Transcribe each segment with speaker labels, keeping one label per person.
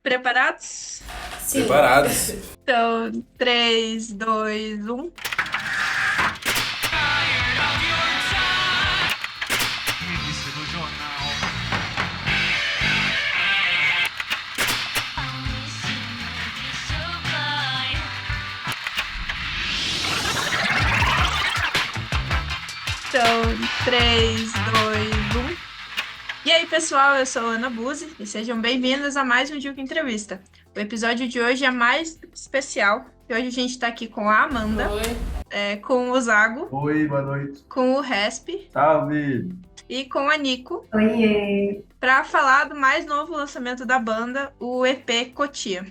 Speaker 1: Preparados?
Speaker 2: Sim.
Speaker 3: Preparados.
Speaker 1: Então, 3, 2, 1.
Speaker 4: Início do jornal.
Speaker 1: Então, 3, 2, 1. E aí, pessoal, eu sou a Ana Buzzi e sejam bem-vindos a mais um Juca Entrevista. O episódio de hoje é mais especial, e hoje a gente tá aqui com a Amanda, com o Zago,
Speaker 5: Oi, boa noite.
Speaker 1: com o Resp
Speaker 5: Salve!
Speaker 1: e com a Nico,
Speaker 2: Oiê.
Speaker 1: para falar do mais novo lançamento da banda, o EP Cotia.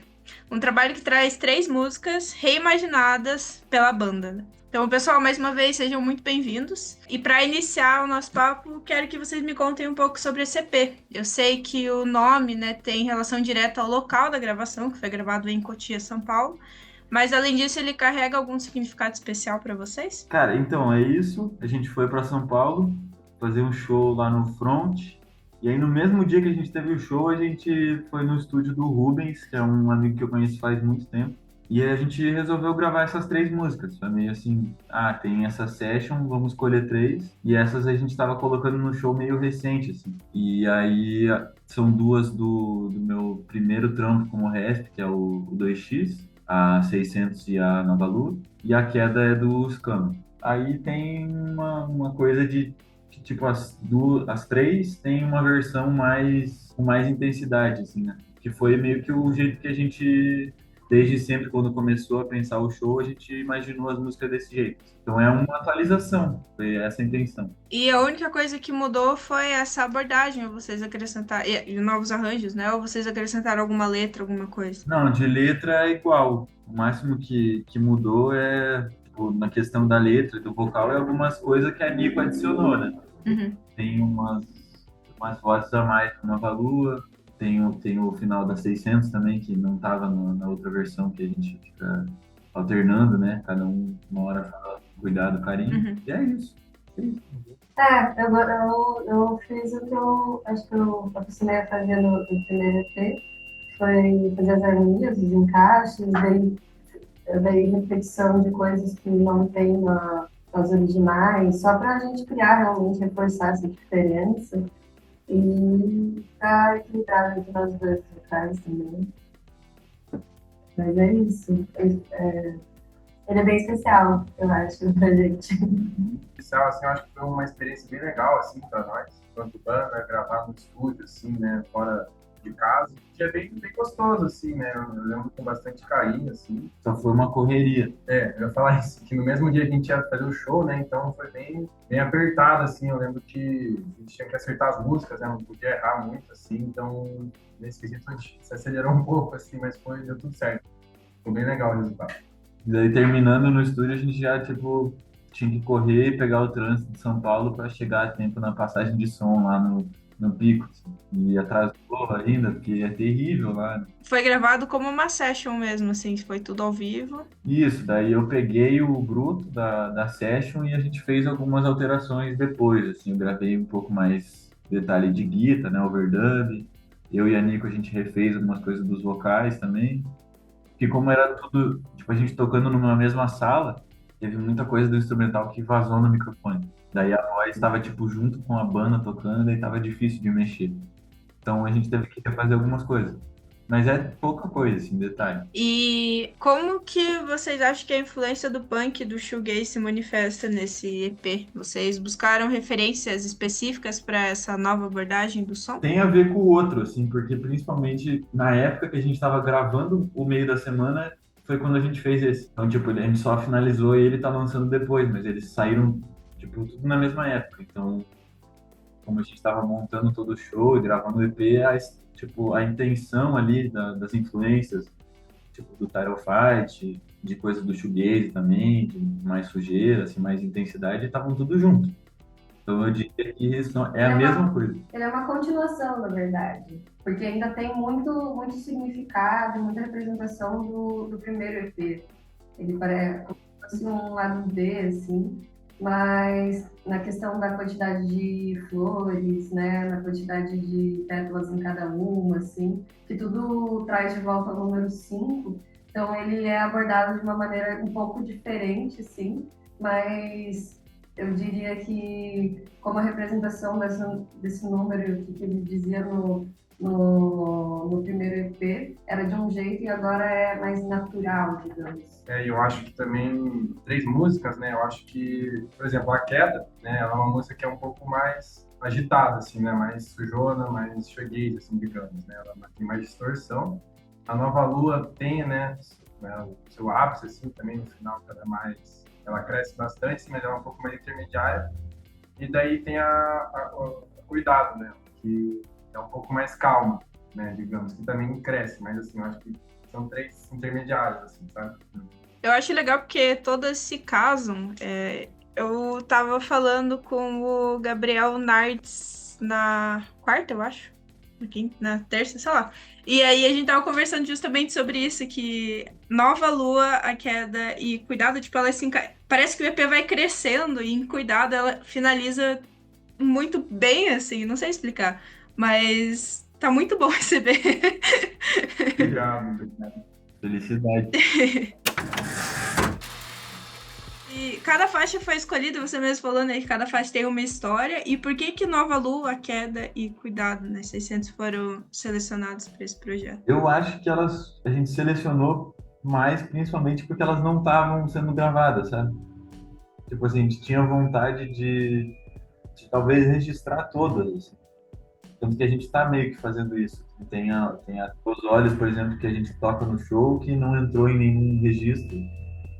Speaker 1: Um trabalho que traz 3 músicas reimaginadas pela banda. Então, pessoal, mais uma vez, sejam muito bem-vindos. E para iniciar o nosso papo, quero que vocês me contem um pouco sobre esse EP. Eu sei que o nome, né, tem relação direta ao local da gravação, que foi gravado em Cotia, São Paulo. Mas, além disso, ele carrega algum significado especial para vocês?
Speaker 5: Cara, então é isso. A gente foi para São Paulo fazer um show lá no Front. E aí, no mesmo dia que a gente teve o show, a gente foi no estúdio do Rubens, que é um amigo que eu conheço faz muito tempo. E aí a gente resolveu gravar essas 3 músicas. Foi meio assim, tem essa session, vamos escolher 3. E essas a gente estava colocando no show meio recente, assim. E aí são 2 do meu primeiro trampo como Resp, que é o 2X, a 600 e a Nova Lua. E a queda é do Scam. Aí tem uma coisa de que, tipo, as 3 tem uma versão com mais intensidade, assim, né? Que foi meio que o jeito que a gente, desde sempre, quando começou a pensar o show, a gente imaginou as músicas desse jeito. Então é uma atualização, foi essa a intenção.
Speaker 1: E a única coisa que mudou foi essa abordagem, ou vocês acrescentaram, e novos arranjos, né? Ou vocês acrescentaram alguma letra, alguma coisa?
Speaker 5: Não, de letra é igual. O máximo que mudou é, tipo, na questão da letra e do vocal, é algumas coisas que a Nico adicionou, né?
Speaker 1: Uhum.
Speaker 5: Tem umas vozes a mais na Nova Lua, tem o final da 600 também, que não estava na outra versão, que a gente fica alternando, né? Cada um, uma hora fala cuidado, carinho.
Speaker 1: Uhum.
Speaker 5: E é isso. É isso.
Speaker 2: Eu fiz o que eu acho que eu acostumei a fazer no primeiro EP, foi fazer as harmonias, os encaixes, daí repetição de coisas que não tem nas originais, só para a gente criar realmente, reforçar essa diferença e para equilibrar entre nós dois vocais também. Mas é isso. Ele é bem especial, eu acho, pra gente.
Speaker 6: Especial, assim, eu acho que foi uma experiência bem legal, assim, para nós, quanto banda, gravar no estúdio, assim, né, fora de casa, que é bem gostoso, assim, né, eu lembro com bastante carinho, assim.
Speaker 5: Só foi uma correria.
Speaker 6: Eu ia falar isso, que no mesmo dia a gente ia fazer o show, né, então foi bem apertado, assim, eu lembro que a gente tinha que acertar as músicas, né, não podia errar muito, assim, então, nesse quesito a gente se acelerou um pouco, assim, mas deu tudo certo. Ficou bem legal o resultado.
Speaker 5: E daí, terminando no estúdio, a gente já, tipo, tinha que correr e pegar o trânsito de São Paulo para chegar a tempo na passagem de som lá no Pico, assim. E atrasou ainda, porque é terrível lá, né?
Speaker 1: Foi gravado como uma session mesmo, assim, foi tudo ao vivo.
Speaker 5: Isso, daí eu peguei o bruto da session e a gente fez algumas alterações depois, assim, eu gravei um pouco mais detalhe de guitarra, né, overdub. Eu e a Nico, a gente refez algumas coisas dos vocais também. Porque como era tudo, tipo, a gente tocando numa mesma sala, teve muita coisa do instrumental que vazou no microfone. Daí a voz estava, tipo, junto com a banda tocando, daí tava difícil de mexer. Então a gente teve que refazer algumas coisas. Mas é pouca coisa, assim, detalhe.
Speaker 1: E como que vocês acham que a influência do punk e do shoegaze se manifesta nesse EP? Vocês buscaram referências específicas para essa nova abordagem do som?
Speaker 5: Tem a ver com o outro, assim, porque principalmente na época que a gente estava gravando o meio da semana, foi quando a gente fez esse. Então, tipo, a gente só finalizou e ele tá lançando depois, mas eles saíram, tipo, tudo na mesma época. Então, como a gente estava montando todo o show e gravando o EP, tipo, a intenção ali das influências, tipo, do Title Fight, de coisas do shoegaze também, de mais sujeira, assim, mais intensidade, estavam tudo junto. Então eu diria que isso é a mesma coisa.
Speaker 2: Ele é uma continuação, na verdade, porque ainda tem muito significado, muita representação do primeiro EP. Ele parece como se fosse um lado B, assim, mas na questão da quantidade de flores, né, na quantidade de pétalas em cada uma, assim, que tudo traz de volta ao número 5. Então ele é abordado de uma maneira um pouco diferente, assim, mas eu diria que como a representação desse número que ele dizia no primeiro EP era de um jeito e agora é mais natural, digamos.
Speaker 6: Eu acho que também 3 músicas, né? Eu acho que, por exemplo, A Queda, né? Ela é uma música que é um pouco mais agitada, assim, né? Mais sujona, mais shoegaze, assim, digamos, né? Ela tem mais distorção. A Nova Lua tem, né? O seu ápice, assim, também no final, ela cresce bastante, assim, mas ela é um pouco mais intermediária. E daí tem o Cuidado, né? Que é um pouco mais calma, né? Digamos, que também cresce, mas assim, eu acho que são 3 intermediários, assim, sabe?
Speaker 1: Eu acho legal porque todas se casam. Eu tava falando com o Gabriel Nardes na quarta, eu acho. Na terça, sei lá. E aí a gente tava conversando justamente sobre isso, que Nova Lua, A Queda e Cuidado, tipo, elas parece que o EP vai crescendo e em Cuidado ela finaliza muito bem, assim, não sei explicar. Mas tá muito bom esse EP.
Speaker 6: Obrigado.
Speaker 5: Felicidade.
Speaker 1: E cada faixa foi escolhida, você mesmo falando aí que cada faixa tem uma história. E por que Nova Lua, A Queda e Cuidado, né? 600 foram selecionados para esse projeto?
Speaker 5: Eu acho que a gente selecionou mais, principalmente porque elas não estavam sendo gravadas, sabe? Tipo assim, a gente tinha vontade de talvez registrar todas, assim. Tanto que a gente está meio que fazendo isso. Tem Os Olhos, por exemplo, que a gente toca no show, que não entrou em nenhum registro.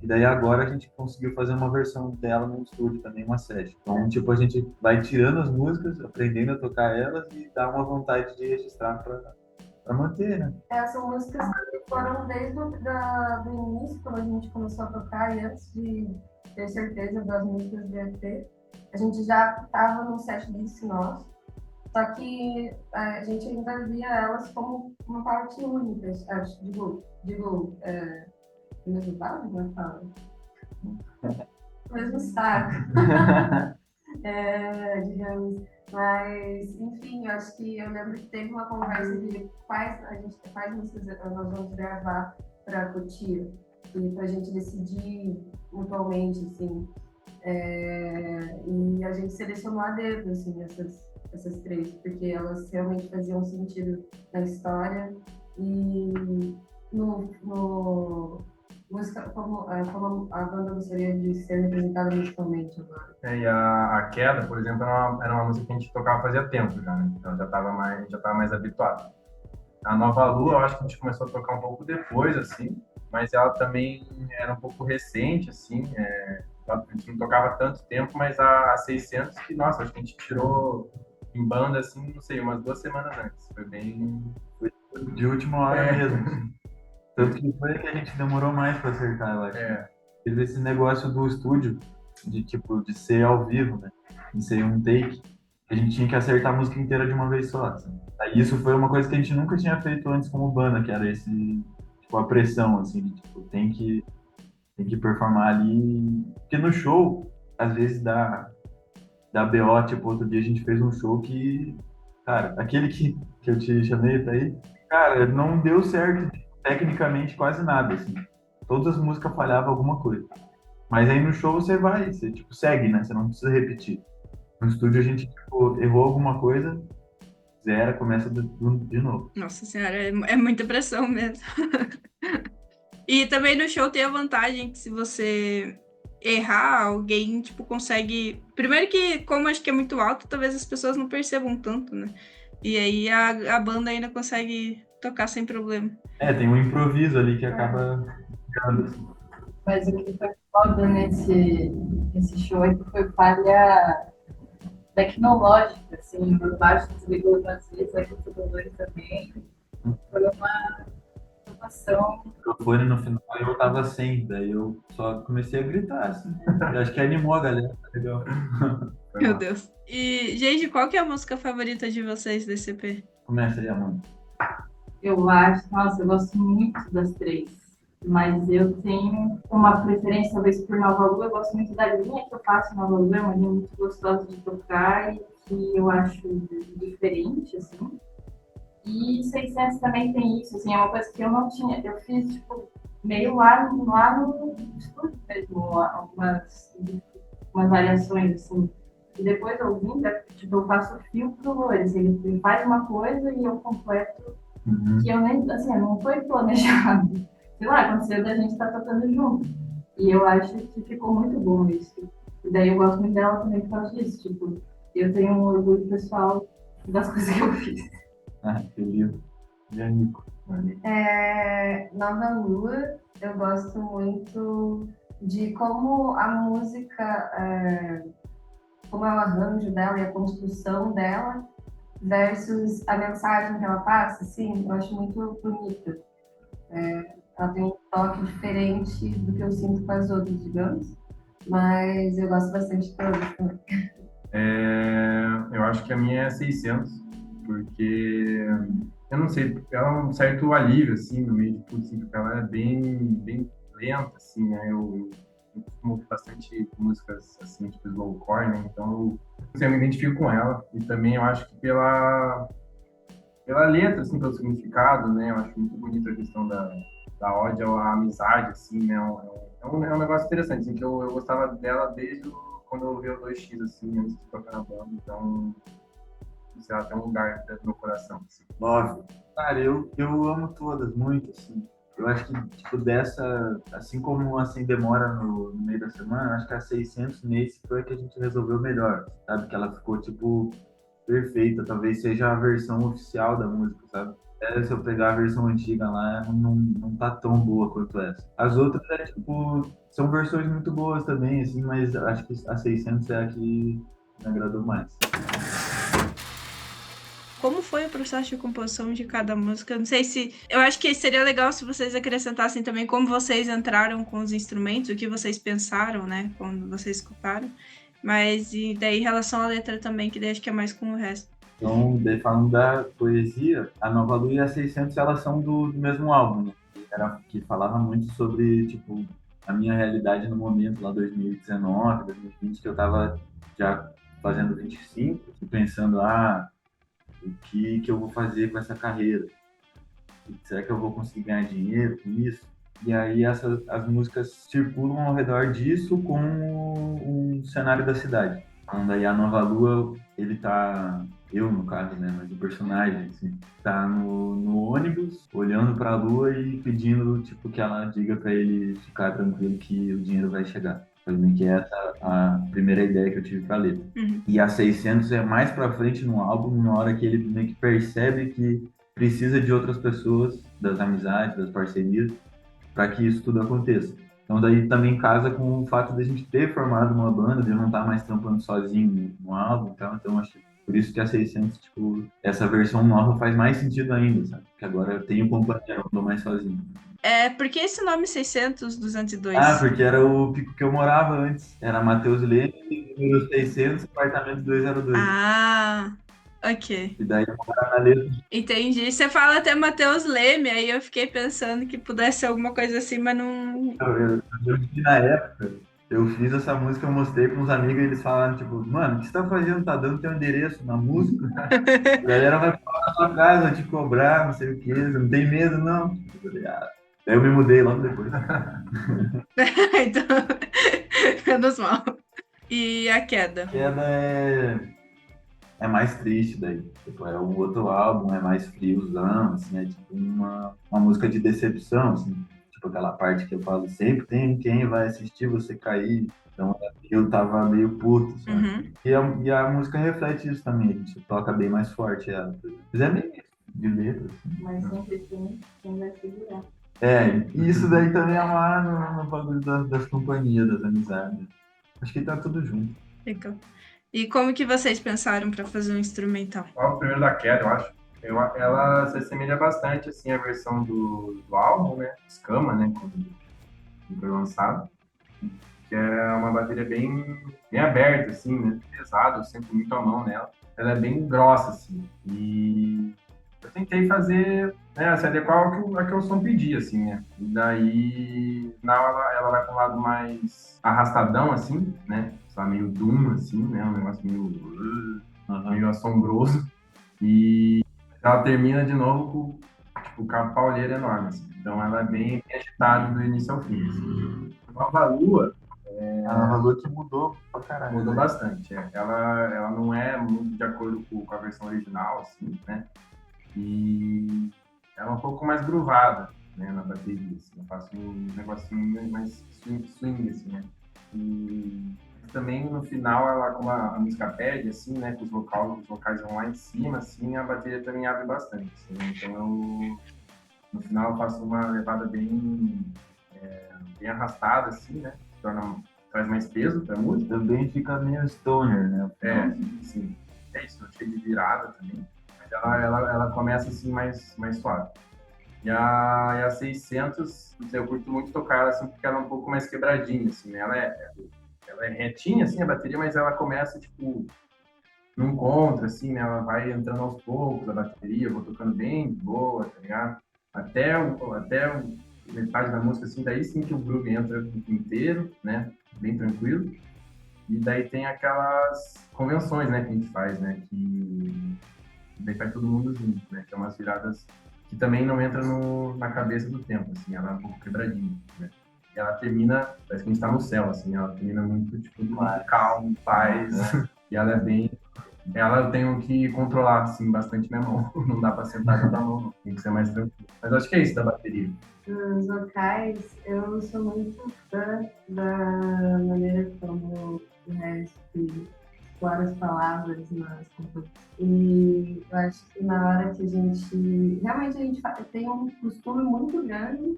Speaker 5: E daí agora a gente conseguiu fazer uma versão dela no estúdio também, uma session. Então, tipo, a gente vai tirando as músicas, aprendendo a tocar elas e dá uma vontade de registrar para manter, né?
Speaker 2: São músicas que foram desde do início, quando a gente começou a tocar, e antes de ter certeza das músicas do EP, a gente já estava no set list nosso, só que a gente ainda via elas como uma parte única, digo, mesmo saco, como é que fala? Mesmo saco. Digamos. Mas, enfim, eu acho que eu lembro que teve uma conversa de quais músicas nós vamos gravar para Cotia, e para a gente decidir mutuamente, assim. E a gente selecionou a dedo, assim, essas 3, porque elas realmente faziam sentido na história e música, como a banda gostaria de ser representada musicalmente agora.
Speaker 6: E a Queda, por exemplo, era uma música que a gente tocava fazia tempo já, né? Então já estava mais habituado. A Nova Lua, eu acho que a gente começou a tocar um pouco depois, assim, mas ela também era um pouco recente, assim, a gente não tocava tanto tempo, mas a 600, que, nossa, acho que a gente tirou em banda, assim, não sei, umas 2 semanas antes. Foi
Speaker 5: de última hora mesmo. Tanto que foi que a gente demorou mais para acertar, eu acho. Teve esse negócio do estúdio, de ser ao vivo, né? De ser um take. A gente tinha que acertar a música inteira de uma vez só. Assim. Aí isso foi uma coisa que a gente nunca tinha feito antes como banda, que era a pressão, assim, tem que performar ali. Porque no show, às vezes dá BO, tipo, outro dia a gente fez um show que, cara, aquele que eu te chamei pra ir, cara, não deu certo tecnicamente quase nada, assim. Todas as músicas falhavam alguma coisa. Mas aí no show você segue, né? Você não precisa repetir. No estúdio a gente, errou alguma coisa, zera, começa de novo.
Speaker 1: Nossa senhora, é muita pressão mesmo. E também no show tem a vantagem que se você errar, alguém, consegue... Primeiro que, como acho que é muito alto, talvez as pessoas não percebam tanto, né? E aí a banda ainda consegue tocar sem problema.
Speaker 5: Tem um improviso ali que acaba ficando, assim.
Speaker 3: Mas o que foi foda nesse show é que foi falha tecnológica, assim, o baixo desligou umas vezes, a computadora também. Foi uma informação.
Speaker 5: O microfone no final eu tava sem, daí eu só comecei a gritar, assim. Eu acho que animou a galera, tá legal.
Speaker 1: Meu Deus. E, gente, qual que é a música favorita de vocês desse EP?
Speaker 5: Começa aí, Amanda.
Speaker 3: Eu acho, nossa, eu gosto muito das 3. Mas eu tenho uma preferência, talvez, por Nova Lua. Eu gosto muito da linha que eu faço em Nova Lua, é uma linha muito gostosa de tocar e que eu acho diferente, assim. E 600 também tem isso, assim, é uma coisa que eu não tinha. Eu fiz, tipo, meio lá no estúdio mesmo, umas variações, assim. E depois ouvindo, tipo, eu faço fio pro Loures. Ele faz uma coisa e eu completo que eu nem, assim, não foi planejado. Sei lá, aconteceu da gente estar tocando junto. E eu acho que ficou muito bom isso. E daí eu gosto muito dela também por causa disso. Tipo, eu tenho um orgulho pessoal das coisas que eu fiz.
Speaker 5: Ah, que lindo. E a Nico?
Speaker 2: Nova Lua, eu gosto muito de como a música, como é o arranjo dela e a construção dela versus a mensagem que ela passa, assim, eu acho muito bonita. Ela tem um toque diferente do que eu sinto com as outras, digamos, mas eu gosto bastante de todas também.
Speaker 6: Eu acho que a minha é 600, porque eu não sei, ela é um certo alívio, assim, no meio de tudo, assim, porque ela é bem lenta, assim, né? Eu costumo ouvir bastante músicas, assim, tipo slowcore, né? Então, eu me identifico com ela. E também eu acho que pela letra, assim, pelo significado, né? Eu acho muito bonita a questão da ode à amizade, assim, né? É um negócio interessante, assim, que eu gostava dela desde quando eu ouvi o 2X, assim, antes de tocar na banda. Então, sei lá, tem um lugar dentro do meu coração, assim.
Speaker 5: 9. Cara, eu amo todas muito, assim. Eu acho que, tipo, assim como assim demora no meio da semana, acho que a 600 nesse foi a que a gente resolveu melhor, sabe? Que ela ficou, tipo, perfeita. Talvez seja a versão oficial da música, sabe? Se eu pegar a versão antiga lá, não tá tão boa quanto essa. As outras, tipo, são versões muito boas também, assim, mas acho que a 600 é a que me agradou mais.
Speaker 1: Como foi o processo de composição de cada música? Não sei se. Eu acho que seria legal se vocês acrescentassem também como vocês entraram com os instrumentos, o que vocês pensaram, né, quando vocês escutaram. Mas e daí em relação à letra também, que daí acho que é mais com o resto.
Speaker 5: Então, daí falando da poesia, a Nova Lua e a 600 elas são do mesmo álbum, né? Que falava muito sobre, tipo, a minha realidade no momento, lá 2019, 2020, que eu tava já fazendo 25 e pensando, o que eu vou fazer com essa carreira? Será que eu vou conseguir ganhar dinheiro com isso? E aí as músicas circulam ao redor disso com o cenário da cidade. Então daí a Nova Lua, ele tá, eu no caso, né, mas o personagem, assim, tá no ônibus, olhando pra lua e pedindo, tipo, que ela diga pra ele ficar tranquilo que o dinheiro vai chegar. Foi meio que essa a primeira ideia que eu tive pra letra.
Speaker 1: Uhum.
Speaker 5: E a 600 é mais pra frente no álbum, na hora que ele meio que percebe que precisa de outras pessoas, das amizades, das parcerias, para que isso tudo aconteça. Então daí também casa com o fato de a gente ter formado uma banda, de eu não estar mais trampando sozinho no álbum, então acho que por isso que a 600, tipo, essa versão nova faz mais sentido ainda, sabe? Porque agora eu tenho companhia, não tô mais sozinho.
Speaker 1: Por que esse nome 600, 202?
Speaker 5: Porque era o pico que eu morava antes. Era Matheus Leme, número 600, apartamento 202.
Speaker 1: Ah, ok.
Speaker 5: E daí eu morava na letra.
Speaker 1: Entendi. Você fala até Matheus Leme, aí eu fiquei pensando que pudesse ser alguma coisa assim, mas não.
Speaker 5: Eu vi na época, eu fiz essa música, eu mostrei para uns amigos e eles falaram, tipo, mano, o que você tá fazendo? Tá dando teu endereço na música? A galera vai falar na sua casa, vai te cobrar, não sei o quê, você não tem medo, não. Eu falei, Daí eu me mudei logo depois.
Speaker 1: Então, menos mal. E a queda?
Speaker 5: A queda é mais triste daí. Tipo, é um outro álbum, é mais friozão, assim, é tipo uma música de decepção, assim. Tipo aquela parte que eu falo, sempre tem quem vai assistir você cair. Então eu tava meio puto, sabe?
Speaker 1: Uhum.
Speaker 5: E a música reflete isso também, a gente toca bem mais forte ela. Mas é bem isso, de letra, assim.
Speaker 3: Mas sempre tem quem vai segurar.
Speaker 5: E isso daí também é amarra no bagulho das companhias, das amizades. Acho que tá tudo junto.
Speaker 1: Legal. E como que vocês pensaram para fazer um instrumental?
Speaker 6: O primeiro da queda, eu acho. Ela se assemelha bastante, assim, à versão do álbum, né? Escama, né? Quando foi lançado. Que é uma bateria bem aberta, assim, né? Pesada, eu sinto muito a mão nela. Ela é bem grossa, assim. E eu tentei fazer Se adequar ao que o som pedia, assim, né? E daí, ela vai para um lado mais arrastadão, assim, né? Só meio doom, assim, né? Um negócio meio assombroso. E ela termina de novo com, tipo, com a pauleira enorme, assim. Então ela é bem agitada do início ao fim, assim. Nova Lua
Speaker 5: A Nova Lua que mudou pra caralho.
Speaker 6: mudou
Speaker 5: né?
Speaker 6: bastante. Ela não é muito de acordo com a versão original, assim, né? E ela é um pouco mais groovada, né, na bateria, assim. Eu faço um negocinho mais swing, assim, né? E também no final, ela, como a música pede, assim, né, com os vocais vão lá em cima, assim, a bateria também abre bastante, assim, né? Então no final eu faço uma levada bem arrastada, assim, né? Traz mais peso pra música.
Speaker 5: Também fica meio stoner, né?
Speaker 6: Sim. É isso, cheio de virada também. Mas ela começa assim mais suave. E a 600, eu curto muito tocar ela assim, porque ela é um pouco mais quebradinha, assim, né? Ela é retinha, assim, a bateria, mas ela começa, tipo, num contra, assim, né? Ela vai entrando aos poucos, a bateria, eu vou tocando bem de boa, tá ligado? Até metade da música, assim, daí sim que o groove entra inteiro, né? Bem tranquilo. E daí tem aquelas convenções, né, que a gente faz, né? Que daí faz todo mundo junto, né? Que é umas viradas que também não entra na cabeça do tempo, assim, ela é um pouco quebradinha, né? E ela termina, parece que a gente tá no céu, assim, ela termina muito, tipo, muito calmo, paz, e ela é bem... Ela eu tenho que controlar, assim, bastante minha mão, não dá pra sentar com a mão, não. Tem que ser mais tranquilo. Mas acho que é isso da bateria.
Speaker 2: Os vocais, eu sou muito fã da maneira como o resto explora as palavras nas composições. E eu acho que na hora que a gente... Realmente a gente tem um costume muito grande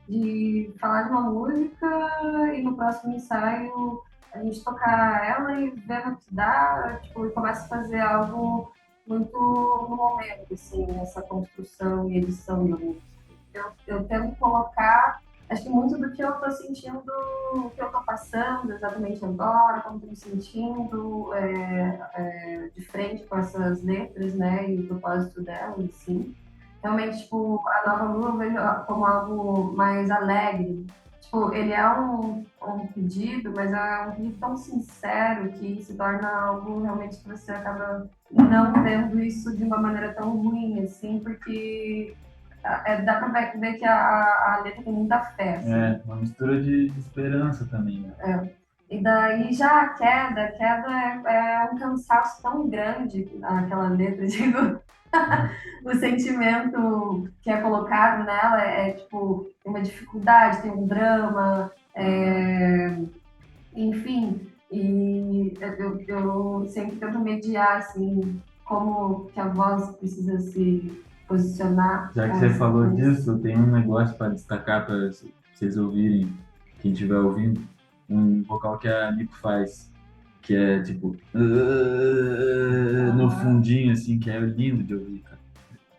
Speaker 2: de falar de uma música e no próximo ensaio a gente tocar ela e ver no que dá, tipo, e começa a fazer algo muito no momento, assim, essa construção e edição da música. Eu tento colocar, acho que muito do que eu tô sentindo, o que eu tô passando exatamente agora, como tô me sentindo de frente com essas letras, né, e o propósito delas, assim. Realmente, tipo, a Nova Lua eu vejo como algo mais alegre. Tipo, ele é um pedido, mas é um pedido tão sincero que se torna algo realmente que você acaba não vendo isso de uma maneira tão ruim, assim, porque dá pra ver que a letra tem muita fé, assim.
Speaker 5: É, uma mistura de esperança também, né?
Speaker 2: E daí já a queda é um cansaço tão grande, aquela letra, digo, o sentimento que é colocado nela tipo, tem uma dificuldade, tem um drama, enfim, e eu sempre tento mediar, assim, como que a voz precisa se posicionar.
Speaker 5: Já que você falou disso, tem um negócio para destacar para vocês ouvirem, quem estiver ouvindo, um vocal que a Nico faz, que é tipo no fundinho, assim, que é lindo de ouvir, cara.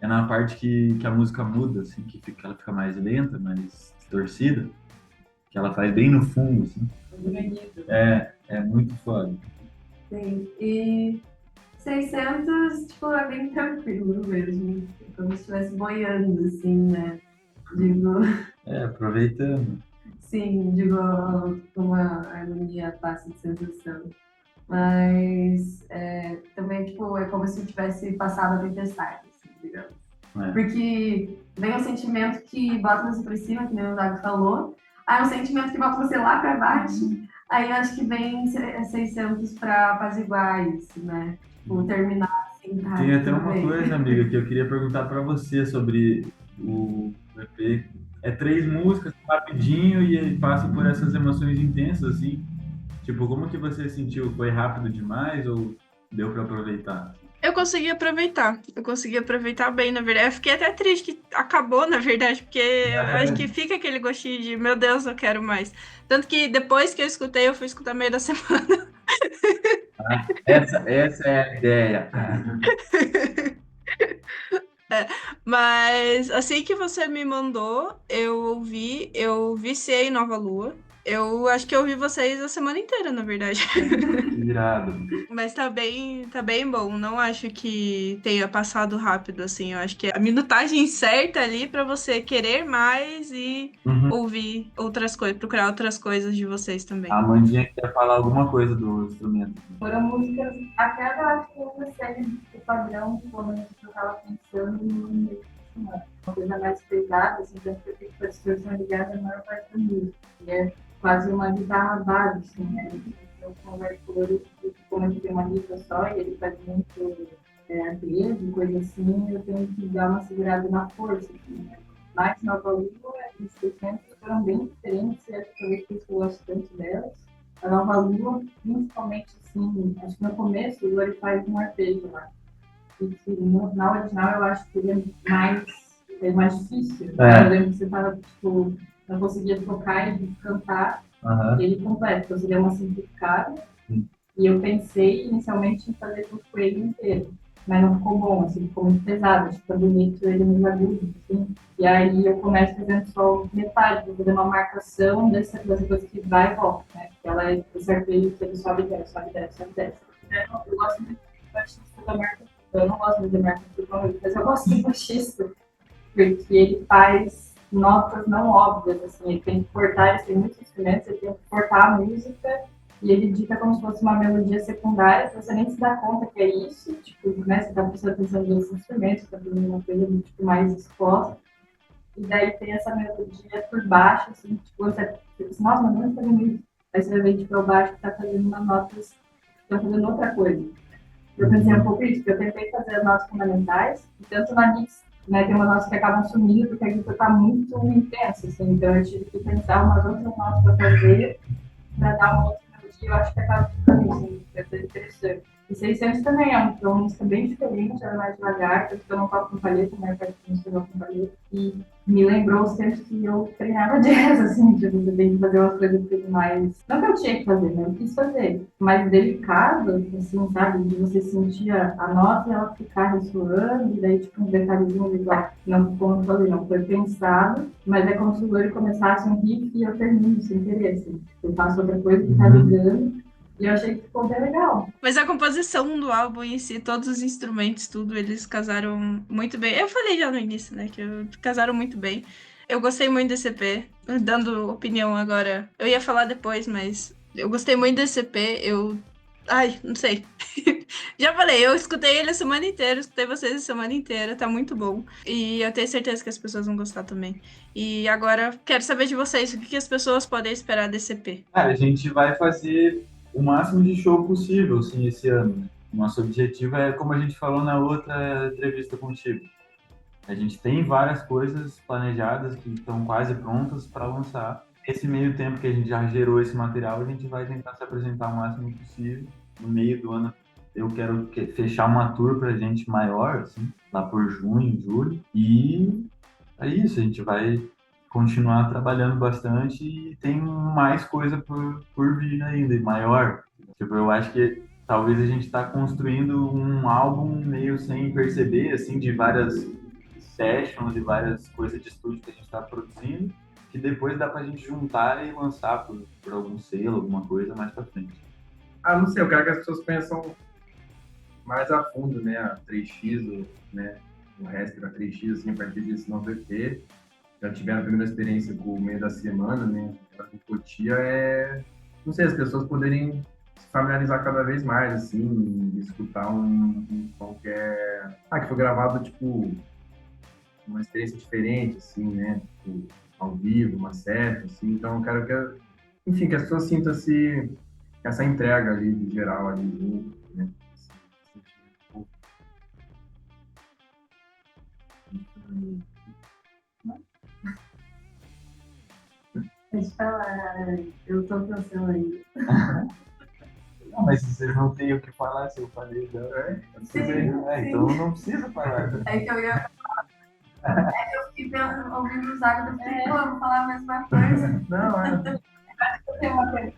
Speaker 5: É na parte que a música muda, assim, ela fica mais lenta, mais distorcida, que ela faz bem no fundo, assim. É muito foda.
Speaker 2: Sim, e 600, tipo, é bem tranquilo mesmo, como se estivesse boiando, assim, né? Digo,
Speaker 5: Aproveitando.
Speaker 2: sim, digo, como a harmonia passa de sensação. Mas também, tipo, é como se tivesse passado a tempestade, assim, digamos. Porque vem um sentimento que bota você pra cima, que nem o Zago falou, aí um sentimento que bota você lá pra baixo, aí eu acho que vem 600 pra apaziguar isso, né? Tipo, terminar assim, tá?
Speaker 5: Tem até uma coisa, amiga, que eu queria perguntar pra você sobre o EP. É 3 músicas, rapidinho, e ele passa por essas emoções intensas, assim. Tipo, como que você sentiu? Foi rápido demais ou deu pra aproveitar?
Speaker 1: Eu consegui aproveitar bem, na verdade. Eu fiquei até triste que acabou, na verdade, porque eu acho que fica aquele gostinho de, meu Deus, eu quero mais. Tanto que depois que eu escutei, eu fui escutar meio da semana.
Speaker 5: Essa é a ideia, cara.
Speaker 1: Mas assim que você me mandou, eu viciei em Nova Lua. Eu acho que eu ouvi vocês a semana inteira, na verdade.
Speaker 5: Irado.
Speaker 1: Mas tá bem bom. Não acho que tenha passado rápido, assim. Eu acho que é a minutagem certa ali pra você querer mais e
Speaker 5: Uhum.
Speaker 1: ouvir outras coisas, procurar outras coisas de vocês também.
Speaker 5: A Amandinha quer falar alguma coisa do instrumento.
Speaker 3: Foram músicas, até eu acho que uma série de padrão, pelo menos que eu estava pensando no meio de semana. Uma coisa mais pesada, assim, tanto que eu fico com a distorção ligada na maior parte da música. E é quase uma guitarra base, assim, né? Eu converso com ele, como ele tem uma guitarra só e ele faz muito arpejo, coisa assim, eu tenho que dar uma segurada na força, assim, né? Mas Nova Lua e os 600 foram bem diferentes, e acho que talvez por isso eu gosto tanto delas. A Nova Lua, principalmente, assim, acho que no começo o Lori faz um arpejo lá. E que na original eu acho que ele é mais difícil.
Speaker 5: É.
Speaker 3: Eu lembro que você tava, tipo, não conseguia tocar e cantar ele completo. Então você deu uma simplificada. E eu pensei inicialmente em fazer tudo com ele inteiro. Mas não ficou bom, assim, ficou muito pesado. Acho que tá bonito ele nos agudos, assim. E aí eu começo fazendo só metade, vou fazer uma marcação dessa coisa que vai e volta, né? Que ela é esse arpejo que ele sobe e desce, sobe e desce, sobe e desce. Eu gosto muito do baixista da marca. Eu não gosto muito da marca do Tom, mas eu gosto do baixista. Porque ele faz notas não óbvias, assim. Ele tem que cortar, ele tem muitos instrumentos, ele tem que cortar a música. E ele dita como se fosse uma melodia secundária, que você nem se dá conta que é isso. Tipo, né? Você tá prestando atenção nos instrumentos, tá fazendo uma coisa tipo, mais exposta. E daí tem essa melodia por baixo, assim, tipo, você pensa, nossa, mas não está fazendo isso. Aí você vai ver, tipo, é o baixo que tá fazendo uma nota, tá fazendo outra coisa. Eu pensei um pouco isso, porque eu tentei fazer as notas fundamentais, e tanto na mix, né, tem umas notas que acabam sumindo, porque a guitarra tá muito intensa, assim, então eu tive que pensar umas outras notas para fazer, para dar uma outra melodia, eu acho que acaba ficando assim, vai ser interessante. E 600 também é uma música bem diferente, ela é mais devagar, porque eu não toco com palheta, né, eu música eu toco com palheta, e me lembrou os tempos que eu treinava jazz, assim, tipo, eu tenho que fazer umas coisas tudo mais... Não que eu tinha que fazer, né, eu quis fazer, mas delicado, assim, sabe, de você sentir a nota e ela ficar ressoando, e daí, tipo, um detalhezinho igual, não, como eu falei, não foi pensado, mas é como se o Lori começasse um riff e eu termino sem querer, assim, eu faço outra coisa que tá ligando, e eu achei que ficou bem legal.
Speaker 1: Mas a composição do álbum em si, todos os instrumentos, tudo, eles casaram muito bem. Eu falei já no início, né, que casaram muito bem. Eu gostei muito desse EP, dando opinião agora. Eu ia falar depois, mas eu gostei muito desse EP. Ai, não sei. Já falei, eu escutei ele a semana inteira, escutei vocês a semana inteira, tá muito bom. E eu tenho certeza que as pessoas vão gostar também. E agora, quero saber de vocês, o que as pessoas podem esperar desse EP?
Speaker 5: Cara, a gente vai fazer o máximo de show possível, assim, esse ano, né? Nosso objetivo é, como a gente falou na outra entrevista contigo, a gente tem várias coisas planejadas que estão quase prontas para lançar. Esse meio tempo que a gente já gerou esse material, a gente vai tentar se apresentar o máximo possível. No meio do ano, eu quero fechar uma tour pra gente maior, assim, lá por junho, julho. E é isso, a gente vai continuar trabalhando bastante e tem mais coisa por vir ainda, e maior. Tipo, eu acho que talvez a gente está construindo um álbum meio sem perceber, assim, de várias sessions e várias coisas de estúdio que a gente está produzindo, que depois dá pra gente juntar e lançar por algum selo, alguma coisa mais pra frente.
Speaker 6: Ah, não sei, eu quero que as pessoas conheçam mais a fundo, né, a 3x, né, o resto da 3x, assim, a partir desse novo EP. Já tiveram a primeira experiência com o meio da semana, né, com Cotia, não sei, as pessoas poderem se familiarizar cada vez mais, assim, escutar um som que foi gravado, tipo, uma experiência diferente, assim, né, tipo, ao vivo, uma session, assim, então eu quero enfim, que as pessoas sintam essa entrega ali, de geral, ali, junto, né,
Speaker 2: Deixa eu falar, eu tô pensando aí.
Speaker 5: Não, mas se vocês não têm o que falar, se eu falei, então não precisa falar.
Speaker 2: É que eu ia falar. É que eu fiquei ouvindo os áudios, eu fiquei, pô, eu vou falar a mesma coisa.
Speaker 6: Não,
Speaker 3: Eu tenho uma pergunta.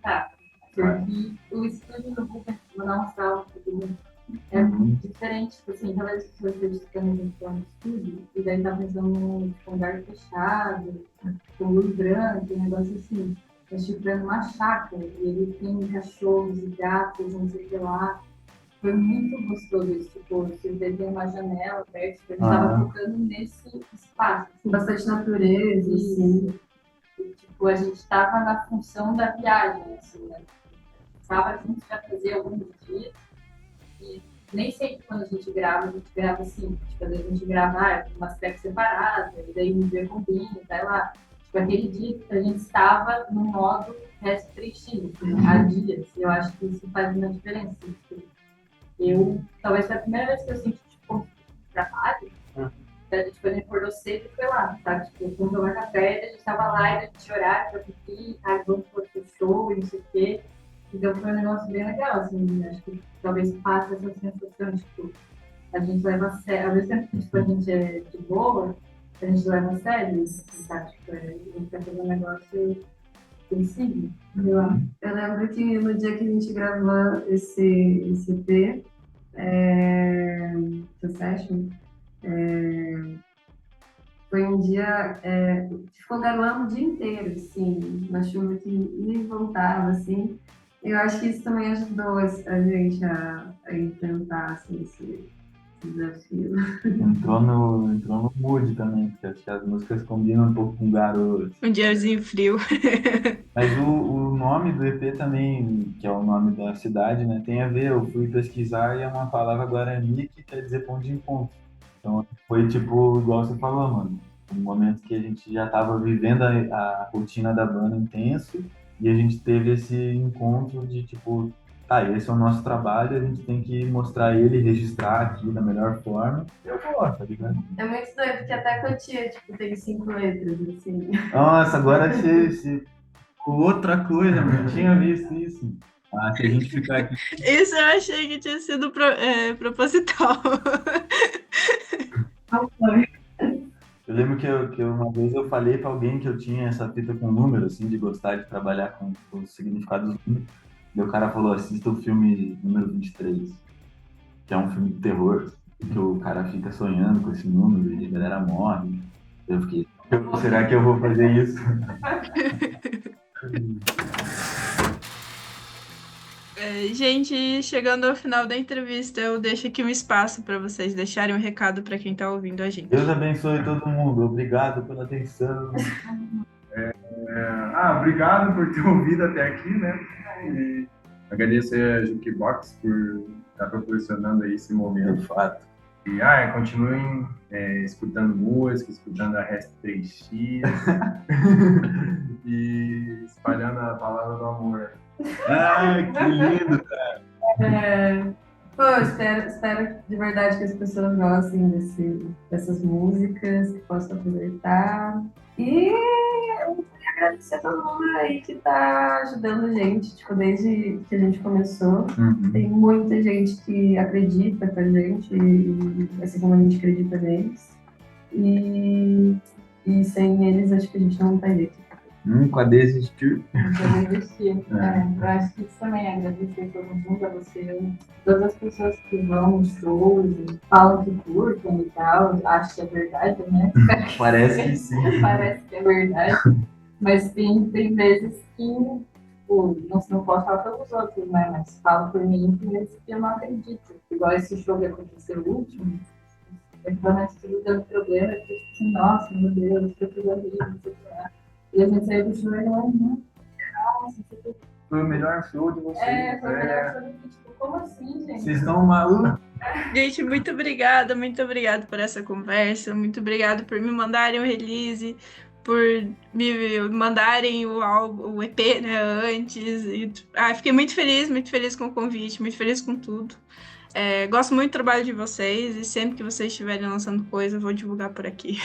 Speaker 3: Tá. Porque o estúdio do Rubens, vou dar um salve aqui, É diferente, tipo assim, talvez as pessoas acreditam que a gente tá no estúdio, e daí tá pensando num tipo, um lugar fechado, com luz branca, um negócio assim. Mas tipo, é numa chácara, e ele tem cachorros e gatos, não sei o que lá. Foi muito gostoso isso, tipo, você tem uma janela perto, tipo, a gente tava focando nesse espaço. Assim,
Speaker 2: Bastante natureza, assim.
Speaker 3: e, tipo, a gente tava na função da viagem, assim, né? Sábado a gente vai fazer alguns dias, e nem sempre quando a gente grava assim. Tipo, às vezes a gente grava umas tracks separadas, e daí um dia combina, vai lá. Tipo, aquele dia a gente estava no modo resto 3x, assim, há dias. Eu acho que isso faz uma diferença. Tipo, talvez foi a primeira vez que eu senti, tipo, trabalho. Tipo, a gente acordou cedo e foi lá, sabe? Tipo, fomos tomar café, a gente tava lá e a gente chorar pra pedir, vamos pro show e não sei o quê. Então foi um negócio bem legal, assim, acho que talvez passe essa sensação, tipo, a gente leva a sério, ao mesmo tempo que tipo, a gente é de boa, a gente leva a sério, sabe? Tipo, a gente vai fazer um negócio sensível.
Speaker 2: Eu lembro que no dia que a gente gravou esse EP, The Session, foi um dia que ficou garoando o dia inteiro, assim, uma chuva que ia e voltava, assim. Eu acho que isso também ajudou a gente a enfrentar assim, esse desafio.
Speaker 5: Entrou no mood também, porque acho que as músicas combinam um pouco com garoto.
Speaker 1: Um diazinho frio.
Speaker 5: Mas o nome do EP também, que é o nome da cidade, né, tem a ver. Eu fui pesquisar e é uma palavra guarani que quer dizer ponto de encontro. Então foi tipo, igual você falou, mano, um momento que a gente já estava vivendo a rotina da banda intenso e a gente teve esse encontro de tipo, tá, esse é o nosso trabalho, a gente tem que mostrar ele, registrar aqui da melhor forma. Eu gosto, tá ligado?
Speaker 2: É muito doido, porque até a Cotia, tipo, tem 5 letras, assim.
Speaker 5: Nossa, agora você outra coisa, mano, não tinha visto isso. Ah, se a gente ficar aqui.
Speaker 1: Isso eu achei que tinha sido proposital.
Speaker 5: Eu lembro que uma vez eu falei pra alguém que eu tinha essa fita com número, assim, de gostar de trabalhar com o significado dos números. E o cara falou: assista o filme número 23, que é um filme de terror, que o cara fica sonhando com esse número e a galera morre. Eu fiquei, será que eu vou fazer isso?
Speaker 1: Gente, chegando ao final da entrevista, eu deixo aqui um espaço para vocês deixarem um recado para quem está ouvindo a gente.
Speaker 5: Deus abençoe todo mundo. Obrigado pela atenção.
Speaker 6: Obrigado por ter ouvido até aqui, né? E agradecer a Jukebox por estar proporcionando aí esse momento.
Speaker 5: De fato.
Speaker 6: E continuem escutando música, escutando a Rest 3x e espalhando a palavra do amor.
Speaker 5: Ai, que lindo, cara.
Speaker 2: Pô, eu espero de verdade que as pessoas gostem dessas músicas, que possam aproveitar. E eu queria agradecer a todo mundo aí que tá ajudando a gente, tipo, desde que a gente começou. Tem muita gente que acredita com a gente, e assim como a gente acredita neles. E sem eles, acho que a gente não estaria aqui.
Speaker 5: Nunca desistir.
Speaker 3: Eu acho que isso também é agradecer todo mundo, a você, todas as pessoas que vão nos shows e falam que curtem e tal, acho que é verdade, né?
Speaker 5: Parece que sim.
Speaker 3: Parece que é verdade. Mas tem vezes que tipo, não posso falar pelos outros, né? Mas falo por mim, tem vezes que eu não acredito. Igual esse show que aconteceu o último, eu estava estudando problema, eu fiquei assim, nossa, meu Deus, eu tô fazendo isso, não sei o que lá. E a gente saiu do show e eu, nossa,
Speaker 6: Foi o melhor show de vocês.
Speaker 3: foi o melhor show. Tipo, como assim, gente?
Speaker 5: Vocês estão malucos?
Speaker 1: Gente, muito obrigada por essa conversa, muito obrigada por me mandarem o release, por me mandarem o álbum, o EP, né, antes. Fiquei muito feliz com o convite, muito feliz com tudo. Gosto muito do trabalho de vocês e sempre que vocês estiverem lançando coisa, eu vou divulgar por aqui.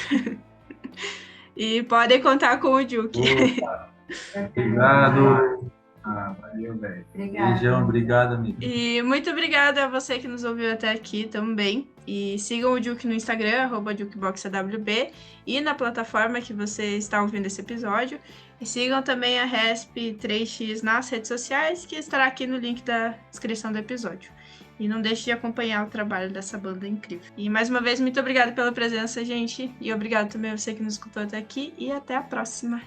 Speaker 1: E podem contar com o Duke.
Speaker 5: Obrigado.
Speaker 6: Valeu, velho.
Speaker 5: Beijão, obrigado, amigo.
Speaker 1: E muito obrigada a você que nos ouviu até aqui também. E sigam o Duke no Instagram, @DukeBoxAWB, e na plataforma que você está ouvindo esse episódio. E sigam também a Resp 3x nas redes sociais, que estará aqui no link da descrição do episódio. E não deixe de acompanhar o trabalho dessa banda incrível. E mais uma vez, muito obrigada pela presença, gente. E obrigado também a você que nos escutou até aqui. E até a próxima.